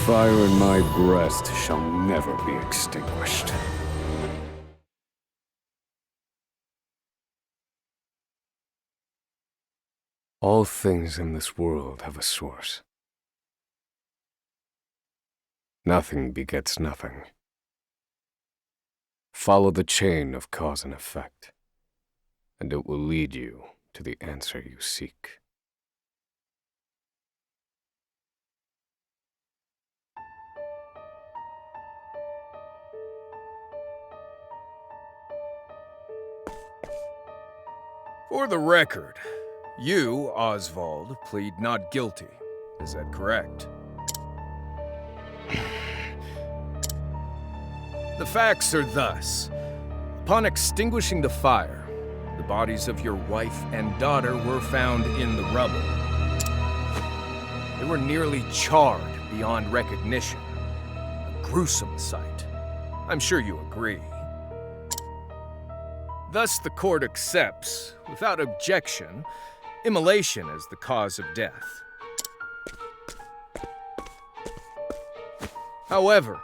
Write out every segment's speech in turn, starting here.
fire in my breast shall never be extinguished. All things in this world have a source. Nothing begets nothing. Follow the chain of cause and effect, and it will lead you to the answer you seek. For the record, you, Oswald, plead not guilty. Is that correct? The facts are thus. Upon extinguishing the fire, the bodies of your wife and daughter were found in the rubble. They were nearly charred beyond recognition. A gruesome sight. I'm sure you agree. Thus, the court accepts, without objection, immolation as the cause of death. However,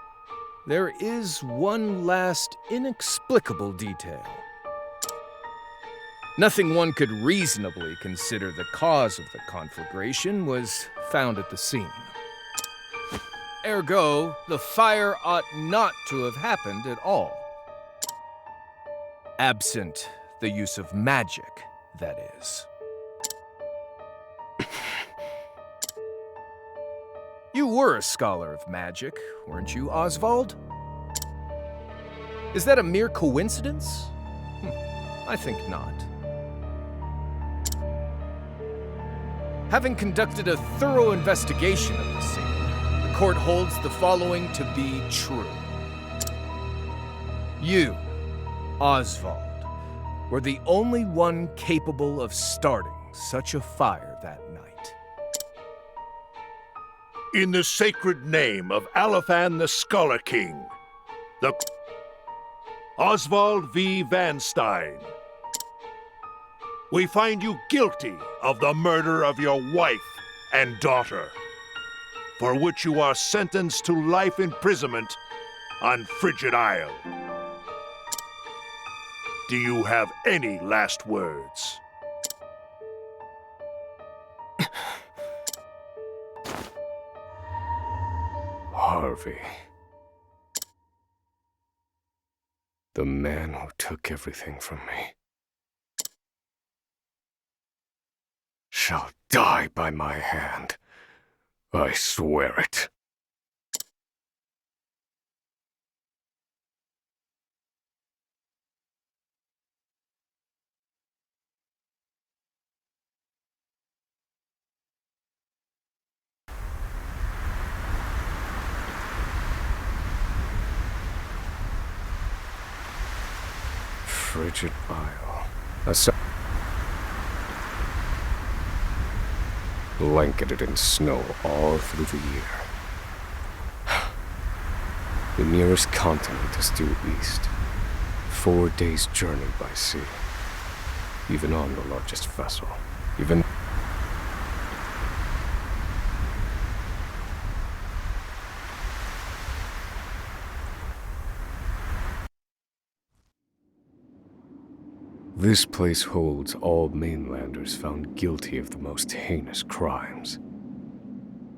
there is one last inexplicable detail. Nothing one could reasonably consider the cause of the conflagration was found at the scene. Ergo, the fire ought not to have happened at all. Absent the use of magic, that is. You were a scholar of magic, weren't you, Oswald? Is that a mere coincidence? I think not. Having conducted a thorough investigation of the scene, the court holds the following to be true. You, Oswald, were the only one capable of starting such a fire that night. In the sacred name of Alephan the Scholar King, the Oswald V. Van Stein, we find you guilty of the murder of your wife and daughter, for which you are sentenced to life imprisonment on Frigid Isle. Do you have any last words? Harvey. The man who took everything from me shall die by my hand. I swear it. Frigid Isle. Blanketed in snow all through the year. The nearest continent is due east. 4 days' journey by sea. Even on the largest vessel. Even... This place holds all mainlanders found guilty of the most heinous crimes.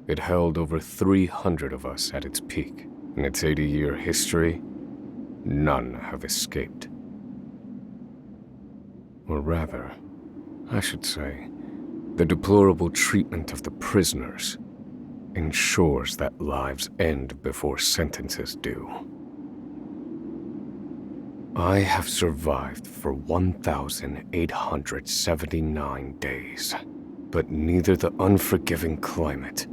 It held over 300 of us at its peak. In its 80-year history, none have escaped. Or rather, I should say, the deplorable treatment of the prisoners ensures that lives end before sentences do. I have survived for 1,879 days, but neither the unforgiving climate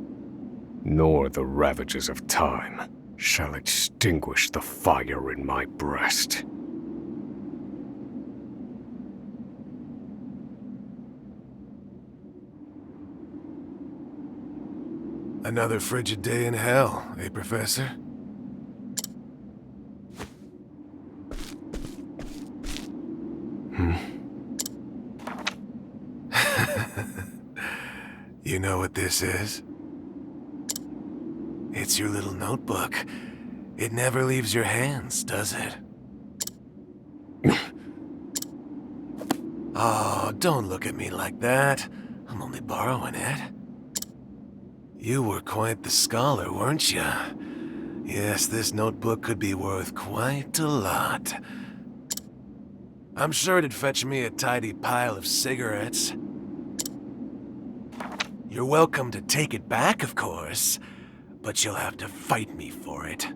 nor the ravages of time shall extinguish the fire in my breast. Another frigid day in hell, eh, Professor? You know what this is? It's your little notebook. It never leaves your hands, does it? Oh, don't look at me like that. I'm only borrowing it. You were quite the scholar, weren't you? Yes, this notebook could be worth quite a lot. I'm sure it'd fetch me a tidy pile of cigarettes. You're welcome to take it back, of course, but you'll have to fight me for it.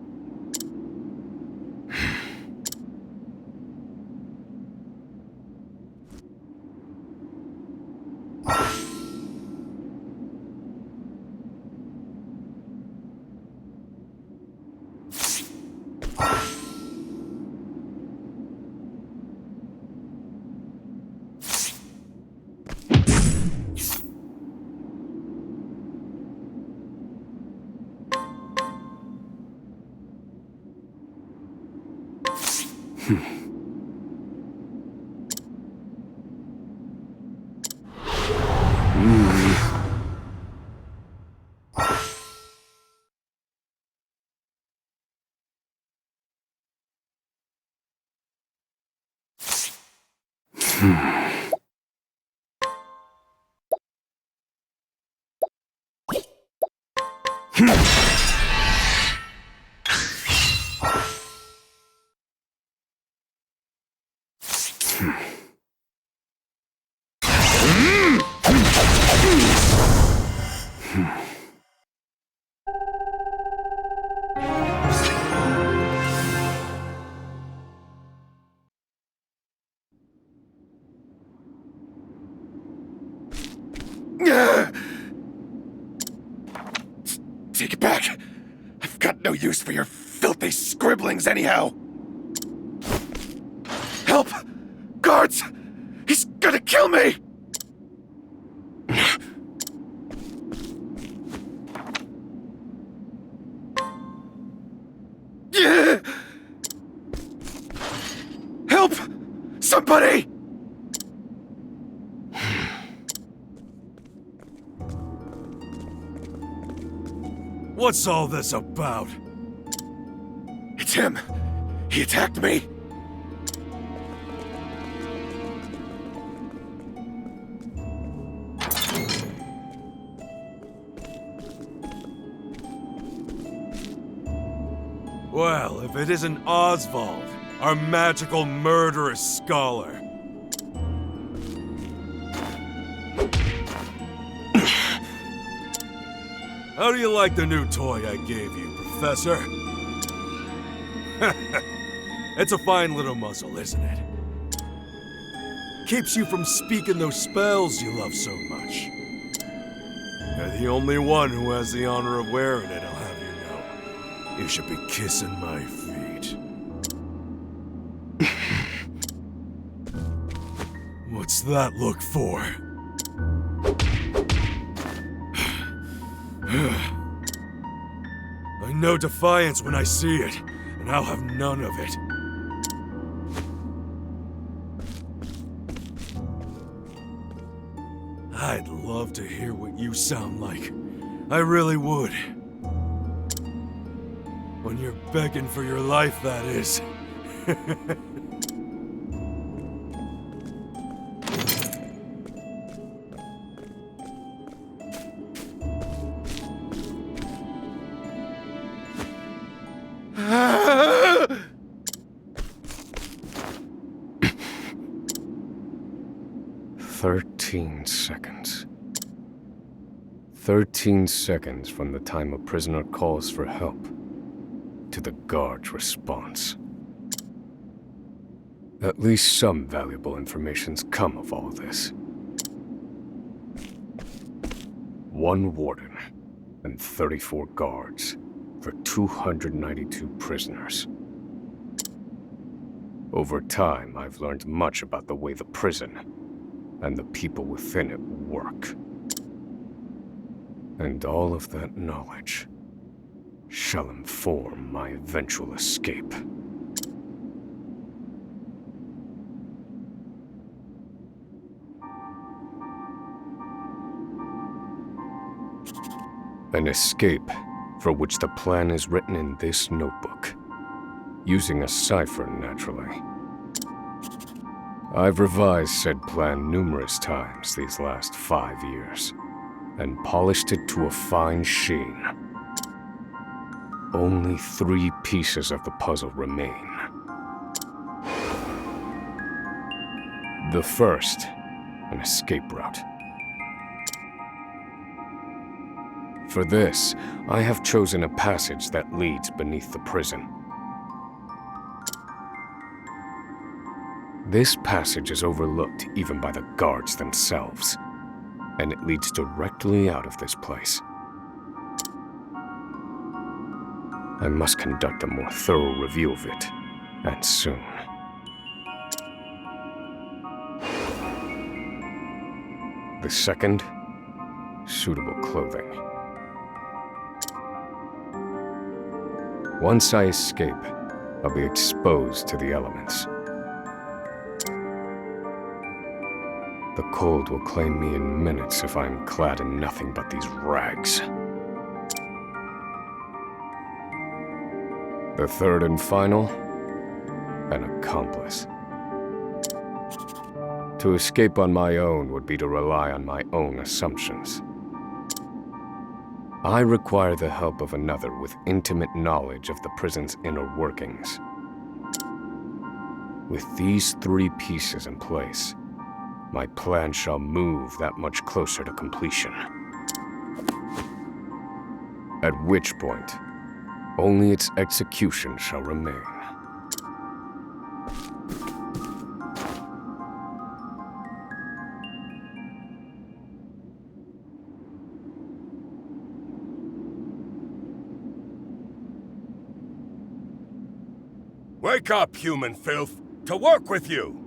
Take it back! I've got no use for your filthy scribblings anyhow! Help! Guards! He's gonna kill me! Help! Somebody! What's all this about? It's him! He attacked me! Well, if it isn't Oswald, our magical murderous scholar. How do you like the new toy I gave you, Professor? It's a fine little muzzle, isn't it? Keeps you from speaking those spells you love so much. You're the only one who has the honor of wearing it, I'll have you know. You should be kissing my feet. What's that look for? I know defiance when I see it, and I'll have none of it. I'd love to hear what you sound like. I really would. When you're begging for your life, that is. Seconds. 13 seconds from the time a prisoner calls for help to the guard's response. At least some valuable information's come of all this. One warden and 34 guards for 292 prisoners. Over time, I've learned much about the way the prison and the people within it work. And all of that knowledge shall inform my eventual escape. An escape for which the plan is written in this notebook, using a cipher, naturally. I've revised said plan numerous times these last 5 years, and polished it to a fine sheen. Only 3 pieces of the puzzle remain. The first, an escape route. For this, I have chosen a passage that leads beneath the prison. This passage is overlooked even by the guards themselves, and it leads directly out of this place. I must conduct a more thorough review of it, and soon. The second, suitable clothing. Once I escape, I'll be exposed to the elements. The cold will claim me in minutes if I'm clad in nothing but these rags. The third and final, an accomplice. To escape on my own would be to rely on my own assumptions. I require the help of another with intimate knowledge of the prison's inner workings. With these 3 pieces in place, my plan shall move that much closer to completion. At which point, only its execution shall remain. Wake up, human filth! To work with you!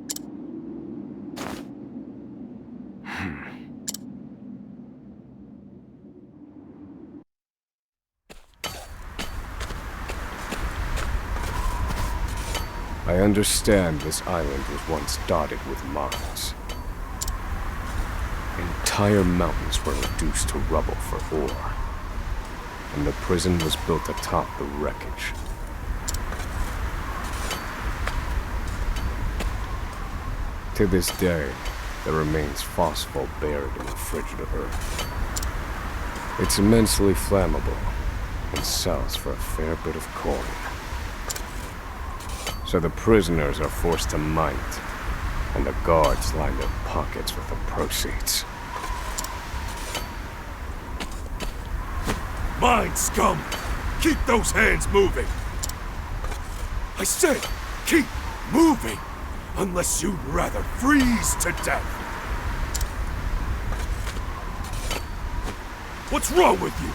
I understand this island was once dotted with mines. Entire mountains were reduced to rubble for ore, and the prison was built atop the wreckage. To this day, there remains phosphate buried in the frigid earth. It's immensely flammable and sells for a fair bit of coin. So the prisoners are forced to mine it, and the guards line their pockets with the proceeds. Mine, scum! Keep those hands moving! I said, keep moving! Unless you'd rather freeze to death! What's wrong with you?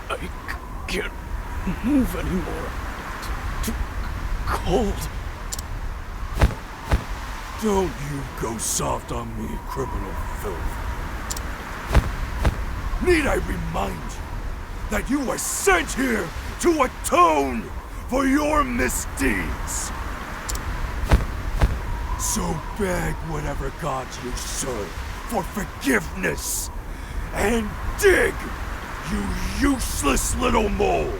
I can't move anymore. Too cold. Don't you go soft on me, criminal filth. Need I remind you that you were sent here to atone for your misdeeds? So beg whatever gods you serve for forgiveness, and dig, you useless little mole!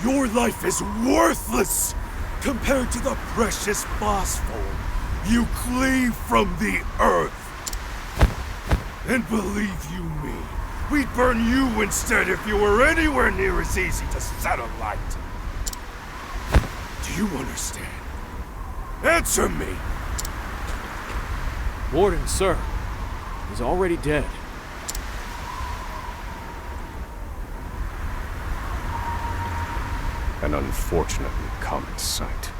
Your life is worthless compared to the precious phosphor you cleave from the earth. And believe you me, we'd burn you instead if you were anywhere near as easy to set alight. Do you understand? Answer me! Warden, sir. He's already dead. An unfortunately common sight.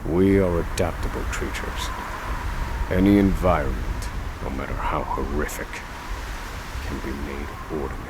We are adaptable creatures. Any environment, no matter how horrific, can be made ordinary.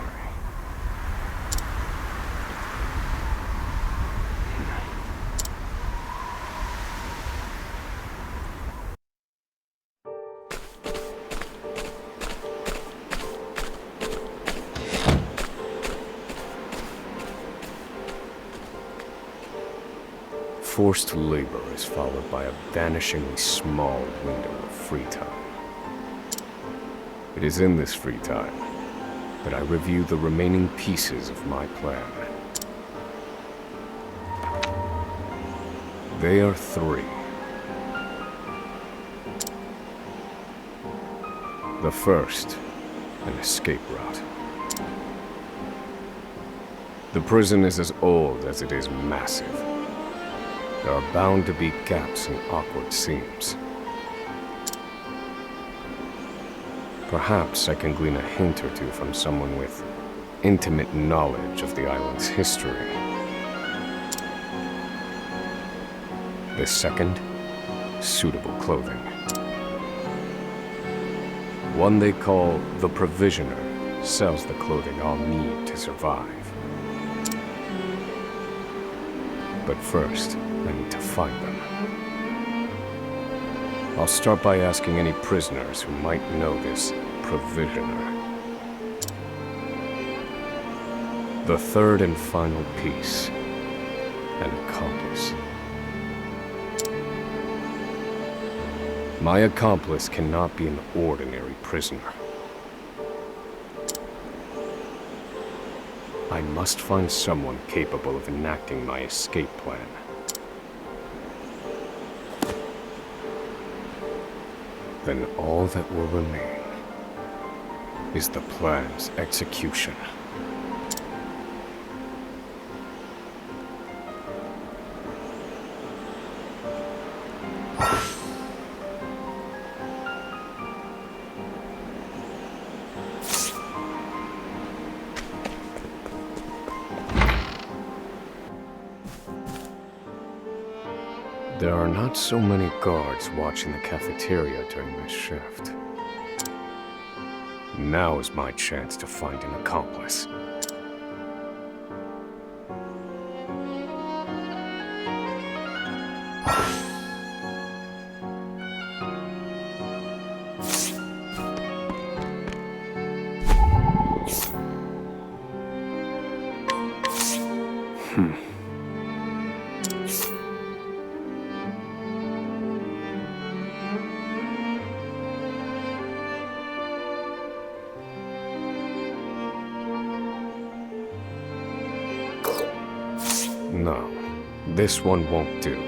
Forced labor is followed by a vanishingly small window of free time. It is in this free time that I review the remaining pieces of my plan. They are 3. The first, an escape route. The prison is as old as it is massive. There are bound to be gaps and awkward seams. Perhaps I can glean a hint or two from someone with intimate knowledge of the island's history. The second, suitable clothing. One they call the Provisioner sells the clothing I'll need to survive. But first, I need to find them. I'll start by asking any prisoners who might know this Provisioner. The third and final piece, an accomplice. My accomplice cannot be an ordinary prisoner. I must find someone capable of enacting my escape plan. Then all that will remain is the plan's execution. There are not so many guards watching the cafeteria during this shift. Now is my chance to find an accomplice. No, this one won't do.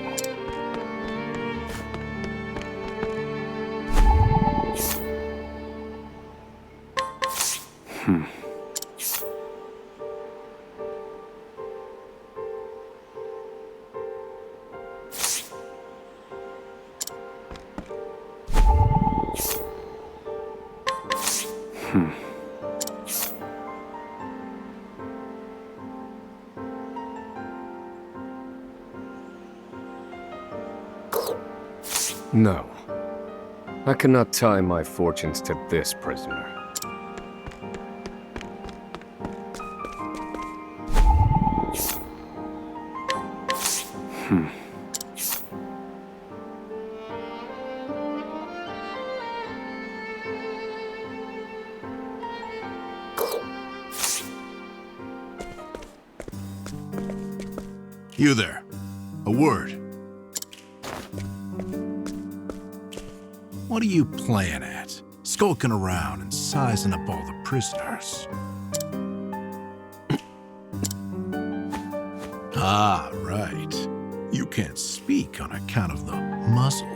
No. I cannot tie my fortunes to this prisoner. You there. A word. What are you playing at? Skulking around and sizing up all the prisoners. Ah, right. You can't speak on account of the muzzle.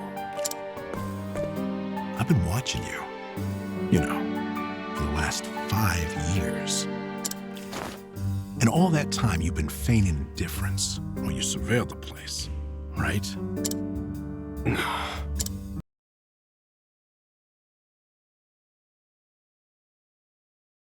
I've been watching you. You know, for the last 5 years. And all that time you've been feigning indifference while you surveilled the place, right?